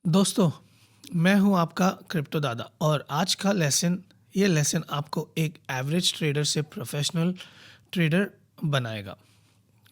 दोस्तों, मैं हूं आपका क्रिप्टो दादा और आज का ये लेसन आपको एक एवरेज ट्रेडर से प्रोफेशनल ट्रेडर बनाएगा।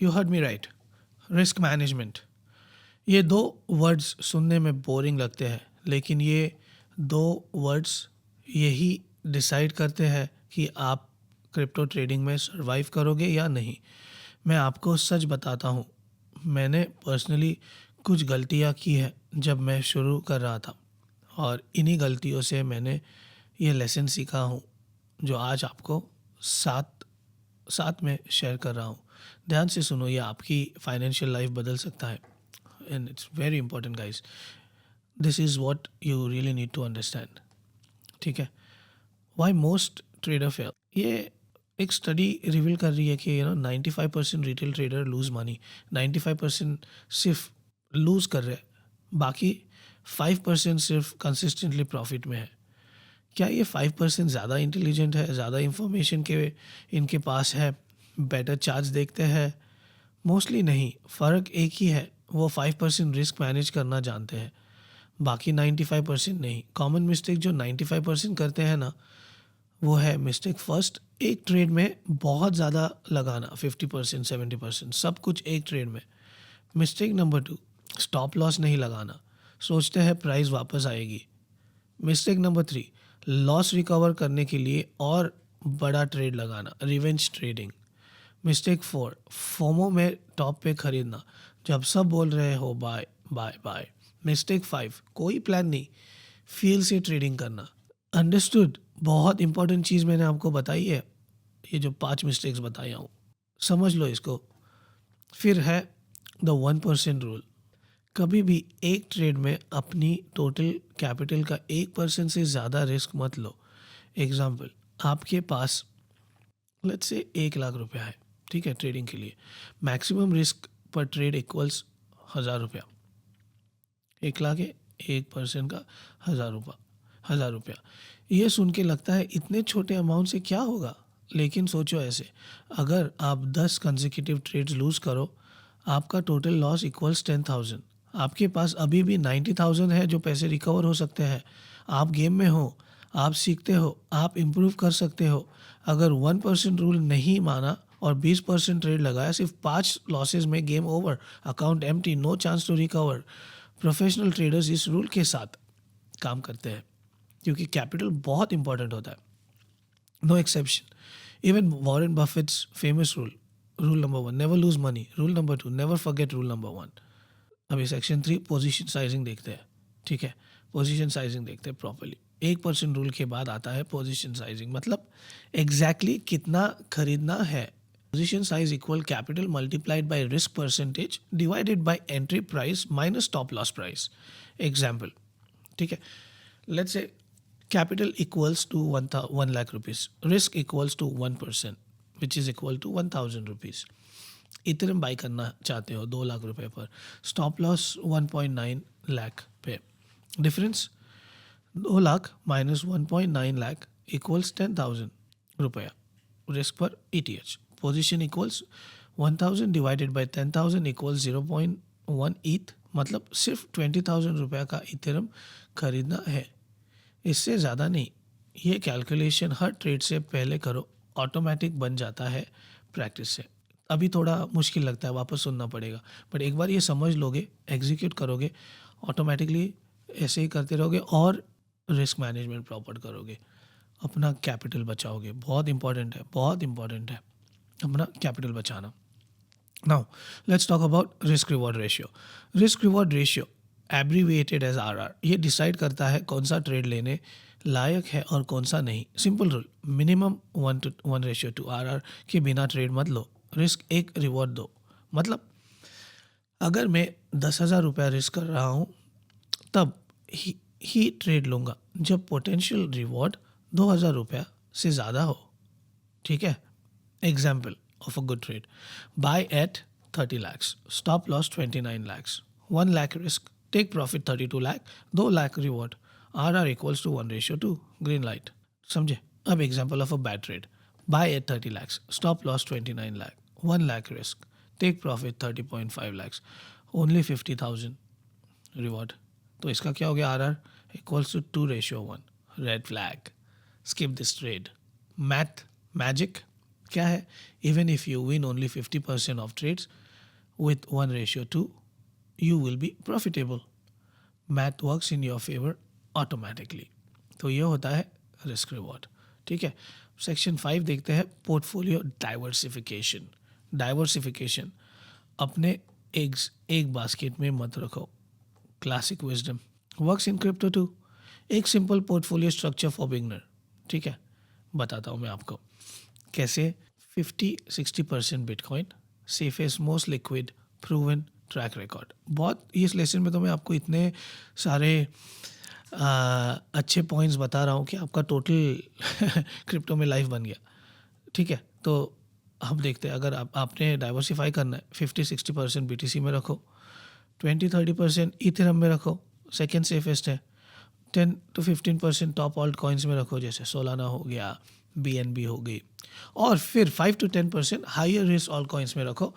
You heard me right. Risk management. ये दो वर्ड्स सुनने में बोरिंग लगते हैं, लेकिन ये दो वर्ड्स यही डिसाइड करते हैं कि आप क्रिप्टो ट्रेडिंग में सरवाइव करोगे या नहीं। मैं आपको सच बताता हूँ, मैंने पर्सनली कुछ गलतियाँ की है जब मैं शुरू कर रहा था, और इन्हीं गलतियों से मैंने ये लेसन सीखा हूँ जो आज आपको साथ साथ में शेयर कर रहा हूँ। ध्यान से सुनो, ये आपकी फाइनेंशियल लाइफ बदल सकता है। And it's very important guys, this is what you really need to understand. ठीक है। Why most trader fail. ये एक स्टडी रिवील कर रही है कि 95% रिटेल ट्रेडर लूज मनी। 95% सिर्फ लूज कर रहे हैं, बाकी 5% सिर्फ कंसिस्टेंटली प्रॉफिट में है। क्या ये 5% ज़्यादा इंटेलिजेंट है, ज़्यादा इंफॉर्मेशन के इनके पास है, बेटर चार्ज देखते हैं? मोस्टली नहीं। फ़र्क एक ही है, वो 5% रिस्क मैनेज करना जानते हैं, बाकी 95% नहीं। कॉमन मिस्टेक जो 95% करते हैं ना, वो है मिस्टेक फर्स्ट, एक ट्रेड में बहुत ज़्यादा लगाना। 50% 70% सब कुछ एक ट्रेड में। मिस्टेक नंबर 2, स्टॉप लॉस नहीं लगाना, सोचते हैं प्राइस वापस आएगी। मिस्टेक नंबर 3, लॉस रिकवर करने के लिए और बड़ा ट्रेड लगाना, रिवेंज ट्रेडिंग। मिस्टेक 4, फोमो में टॉप पे खरीदना, जब सब बोल रहे हो बाय बाय बाय। मिस्टेक 5, कोई प्लान नहीं, फील से ट्रेडिंग करना। अंडरस्टूड। बहुत इंपॉर्टेंट चीज़ मैंने आपको बताई है, ये जो 5 मिस्टेक्स बताया हूँ, समझ लो इसको। फिर है द 1% रूल। कभी भी एक ट्रेड में अपनी टोटल कैपिटल का 1% से ज़्यादा रिस्क मत लो। एग्जाम्पल, आपके पास लेट्स से 1 लाख रुपया है, ठीक है, ट्रेडिंग के लिए। मैक्सिमम रिस्क पर ट्रेड इक्वल्स 1000 रुपया। 1 लाख है, 1% का 1000 रुपया। 1000 रुपया, ये सुन के लगता है इतने छोटे अमाउंट से क्या होगा, लेकिन सोचो ऐसे, अगर आप 10 कंसेक्यूटिव ट्रेड्स लूज़ करो, आपका टोटल लॉस इक्वल्स 10,000। आपके पास अभी भी 90,000 है जो पैसे रिकवर हो सकते हैं। आप गेम में हो, आप सीखते हो, आप इम्प्रूव कर सकते हो। अगर 1% रूल नहीं माना और 20% ट्रेड लगाया, सिर्फ 5 लॉसेज में game over, account empty, no chance to recover. Professional traders इस रूल के साथ काम करते हैं क्योंकि कैपिटल बहुत इंपॉर्टेंट होता है। No exception. Even Warren Buffett's famous rule, rule number 1, never lose money. Rule number 2, never forget rule number 1। अभी सेक्शन 3 पोजीशन साइजिंग देखते हैं। ठीक है, पोजीशन साइजिंग देखते हैं प्रॉपरली। 1% रूल के बाद आता है पोजीशन साइजिंग, मतलब एग्जैक्टली कितना खरीदना है। Position size equal capital multiplied by risk percentage divided by entry price minus stop loss price. Example, ठीक है, let's say capital equals to 1 lakh rupees, risk equals to 1%, which is equal to 1000 rupees। Ethereum by करना चाहते हो 2 लाख रुपए पर, stop loss 1.9 lakh पे। Difference 2 lakh minus 1.9 lakh equals 10,000 रुपया risk पर ETH। Position equals 1000 divided by 10,000 equals 0.1 ETH, मतलब सिर्फ 20,000 रुपया का इथेरियम खरीदना है, इससे ज़्यादा नहीं। ये कैलकुलेशन हर ट्रेड से पहले करो, ऑटोमेटिक बन जाता है प्रैक्टिस से। अभी थोड़ा मुश्किल लगता है, वापस सुनना पड़ेगा, बट एक बार ये समझ लोगे, एग्जीक्यूट करोगे, ऑटोमेटिकली ऐसे ही करते रहोगे और रिस्क मैनेजमेंट प्रॉपर करोगे, अपना कैपिटल बचाओगे। बहुत इंपॉर्टेंट है, बहुत इंपॉर्टेंट है अपना कैपिटल बचाना। Now let's talk about risk reward ratio. Risk reward ratio abbreviated as RR, ये डिसाइड करता है कौन सा ट्रेड लेने लायक है और कौन सा नहीं। सिंपल रूल, मिनिमम 1:1 के बिना ट्रेड मत लो, रिस्क एक रिवॉर्ड दो। मतलब अगर मैं 10,000 रुपया रिस्क कर रहा हूँ, तब ही ट्रेड लूँगा जब पोटेंशियल रिवॉर्ड 2,000 रुपया से ज़्यादा हो। ठीक है, example of a good trade, buy at 30 lakhs, stop loss 29 lakhs, 1 lakh risk, take profit 32 lakh, 2 lakh reward, RR equals to 1:2, green light. समझे? अब example of a bad trade, buy at 30 lakhs, stop loss 29 lakh, 1 lakh risk, take profit 30.5 lakhs, only 50,000 reward. तो इसका क्या हो गया, RR equals to 2:1, red flag, skip this trade. Math magic क्या है, even if you win only 50% of trades with 1:2, you will be profitable. Math works in your favor automatically. तो ये होता है रिस्क रिवॉर्ड। ठीक है, सेक्शन 5 देखते हैं, पोर्टफोलियो डाइवर्सिफिकेशन। डाइवर्सिफिकेशन, अपने एग्स एक बास्केट में मत रखो। Classic wisdom works in crypto too. एक simple portfolio structure for beginner. ठीक है, बताता हूँ मैं आपको कैसे। 50-60% bitcoin, safest most liquid proven track record. बहुत इस लेसन में तो मैं आपको इतने सारे अच्छे पॉइंट्स बता रहा हूँ कि आपका टोटल क्रिप्टो में लाइफ बन गया। ठीक है, तो हम देखते हैं, अगर आपने डाइवर्सिफाई करना है 50-60% BTC में रखो, 20-30% इथेरियम में रखो, सेकेंड सेफेस्ट है। 10-15% टॉप ऑल्ट कॉइन्स में रखो, जैसे सोलाना हो गया, BNB हो गई, और फिर 5-10% हायर रिस्क ऑल कॉइन्स में रखो,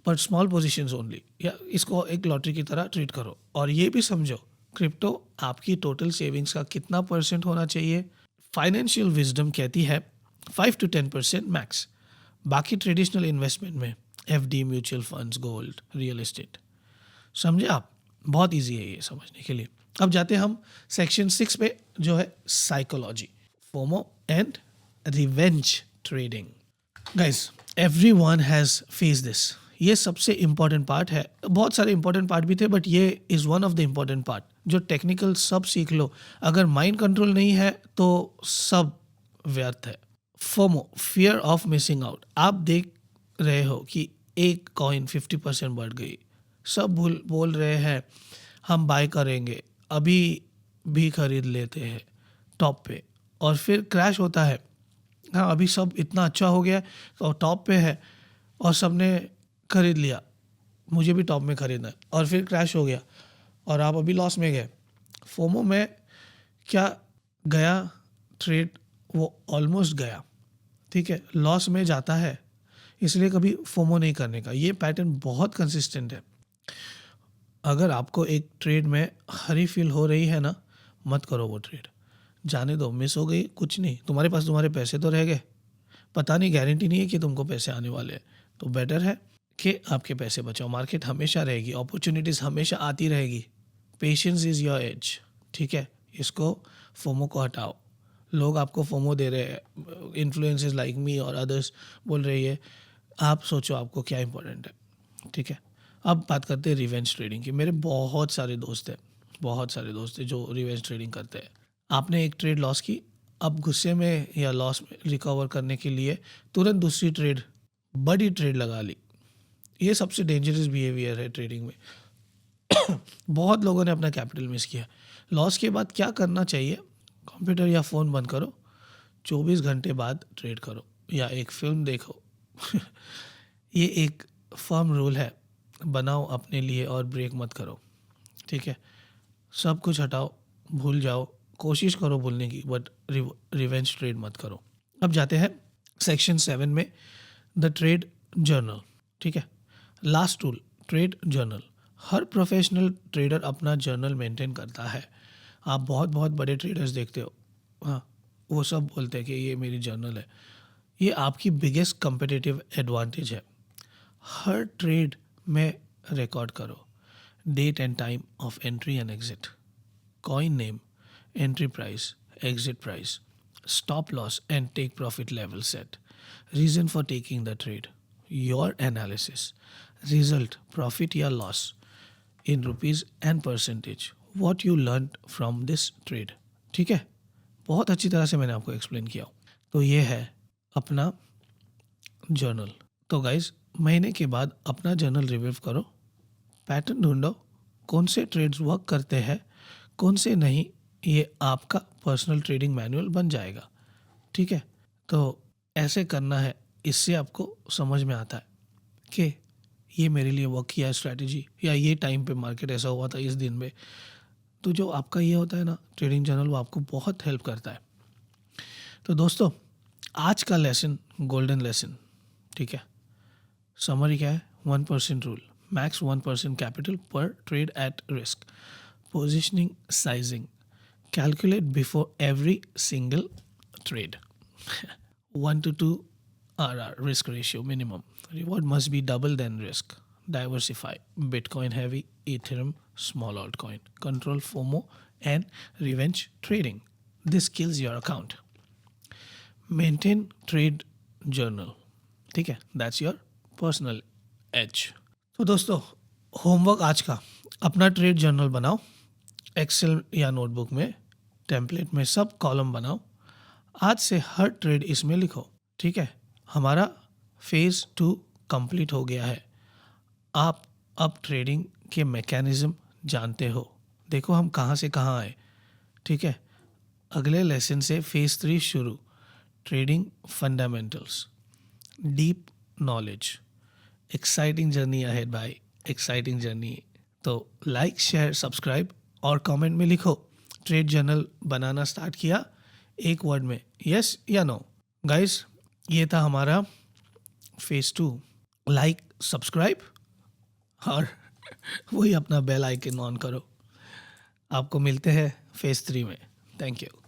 पर स्मॉल पोजीशंस ओनली, या इसको एक लॉटरी की तरह ट्रीट करो। और ये भी समझो, क्रिप्टो आपकी टोटल सेविंग्स का कितना % होना चाहिए। फाइनेंशियल विजडम कहती है 5-10% मैक्स। बाकी ट्रेडिशनल इन्वेस्टमेंट में FD, mutual funds, gold, real estate. समझे आप, बहुत ईजी है ये समझने के लिए। अब जाते हैं हम सेक्शन 6 पे, जो है psychology, FOMO and revenge trading. Guys, everyone has face this. ये सबसे इम्पॉर्टेंट पार्ट है, बहुत सारे इम्पॉर्टेंट पार्ट भी थे, बट ये is one of the important part. जो टेक्निकल सब सीख लो, अगर माइंड कंट्रोल नहीं है तो सब व्यर्थ है। FOMO, fear of missing out. आप देख रहे हो कि एक कॉइन 50% बढ़ गई, सब बोल रहे हैं हम बाय करेंगे, अभी भी खरीद लेते हैं टॉप पे, और फिर क्रैश होता है। हाँ, अभी सब इतना अच्छा हो गया तो टॉप पे है और सबने खरीद लिया, मुझे भी टॉप में खरीदना है, और फिर क्रैश हो गया और आप अभी लॉस में गए। फोमो में क्या गया ट्रेड, वो ऑलमोस्ट गया। ठीक है, लॉस में जाता है, इसलिए कभी फोमो नहीं करने का। ये पैटर्न बहुत कंसिस्टेंट है। अगर आपको एक ट्रेड में हरी फील हो रही है ना, मत करो वो ट्रेड, जाने दो, मिस हो गई कुछ नहीं, तुम्हारे पास तुम्हारे पैसे तो रह गए, पता नहीं, गारंटी नहीं है कि तुमको पैसे आने वाले हैं, तो बेटर है कि आपके पैसे बचाओ। मार्केट हमेशा रहेगी, अपॉर्चुनिटीज़ हमेशा आती रहेगी। Patience is your age. ठीक है, इसको फोमो को हटाओ। लोग आपको फोमो दे रहे हैं, इन्फ्लुएंसर्स लाइक मी और अदर्स बोल रही है, आप सोचो आपको क्या इंपॉर्टेंट है। ठीक है, अब बात करते हैं रिवेंज ट्रेडिंग की। मेरे बहुत सारे दोस्त हैं जो रिवेंज ट्रेडिंग करते हैं। आपने एक ट्रेड लॉस की, अब गुस्से में या लॉस में रिकवर करने के लिए तुरंत दूसरी ट्रेड, बड़ी ट्रेड लगा ली। ये सबसे डेंजरस बिहेवियर है ट्रेडिंग में। बहुत लोगों ने अपना कैपिटल मिस किया। लॉस के बाद क्या करना चाहिए, कंप्यूटर या फ़ोन बंद करो, 24 घंटे बाद ट्रेड करो या एक फिल्म देखो। ये एक फर्म रूल है, बनाओ अपने लिए और ब्रेक मत करो। ठीक है, सब कुछ हटाओ, भूल जाओ, कोशिश करो भूलने की, बट रिवेंज ट्रेड मत करो। अब जाते हैं सेक्शन 7 में, द ट्रेड जर्नल। ठीक है, लास्ट रूल, ट्रेड जर्नल। हर प्रोफेशनल ट्रेडर अपना जर्नल मेंटेन करता है। आप बहुत बहुत बड़े ट्रेडर्स देखते हो, हाँ, वो सब बोलते हैं कि ये मेरी जर्नल है। ये आपकी बिगेस्ट कंपेटिटिव एडवांटेज है। हर ट्रेड में रिकॉर्ड करो, date and time of entry and exit, coin name, entry price, exit price, stop loss and take profit level set, reason for taking the trade, your analysis, result, profit या loss in rupees and percentage, what you learned from this trade। ठीक है, बहुत अच्छी तरह से मैंने आपको explain किया। तो ये है अपना जर्नल। तो गाइज, महीने के बाद अपना जर्नल रिव्यू करो, पैटर्न ढूंढो, कौन से ट्रेड्स वर्क करते हैं, कौन से नहीं, ये आपका पर्सनल ट्रेडिंग मैनुअल बन जाएगा। ठीक है, तो ऐसे करना है, इससे आपको समझ में आता है कि ये मेरे लिए वर्क किया है स्ट्रैटेजी, या ये टाइम पे मार्केट ऐसा हुआ था इस दिन में। तो जो आपका ये होता है ना ट्रेडिंग जर्नल, वो आपको बहुत हेल्प करता है। तो दोस्तों, आज का लेसन गोल्डन लेसन। ठीक है, समरी क्या है, 1% रूल, मैक्स 1% कैपिटल पर trade at risk. positioning, sizing. Calculate before every single trade. 1 to 2 RR, risk ratio minimum. Reward must be double than risk. Diversify. Bitcoin heavy, Ethereum, small altcoin. Control FOMO and revenge trading. This kills your account. Maintain trade journal. ठीक है, that's your personal as. तो दोस्तों, homework आज का, अपना trade journal बनाओ. Excel या notebook में, टेम्पलेट में सब कॉलम बनाओ. आज से हर ट्रेड इसमें लिखो. ठीक है, हमारा फेज़ 2 कंप्लीट हो गया है. आप अब ट्रेडिंग के मैकेनिज़्म जानते हो. देखो हम कहाँ से कहाँ आए. ठीक है, अगले लेसन से फेज़ 3 शुरू. Trading fundamentals, deep knowledge. Exciting journey ahead भाई, एक्साइटिंग जर्नी. तो लाइक, शेयर, सब्सक्राइब और कमेंट में लिखो, ट्रेड जर्नल बनाना स्टार्ट किया, एक वर्ड में यस या नो. गाइस, ये था हमारा फेज़ 2. लाइक, सब्सक्राइब और वही अपना बेल आइकन ऑन करो. आपको मिलते हैं फेज़ 3 में. Thank you.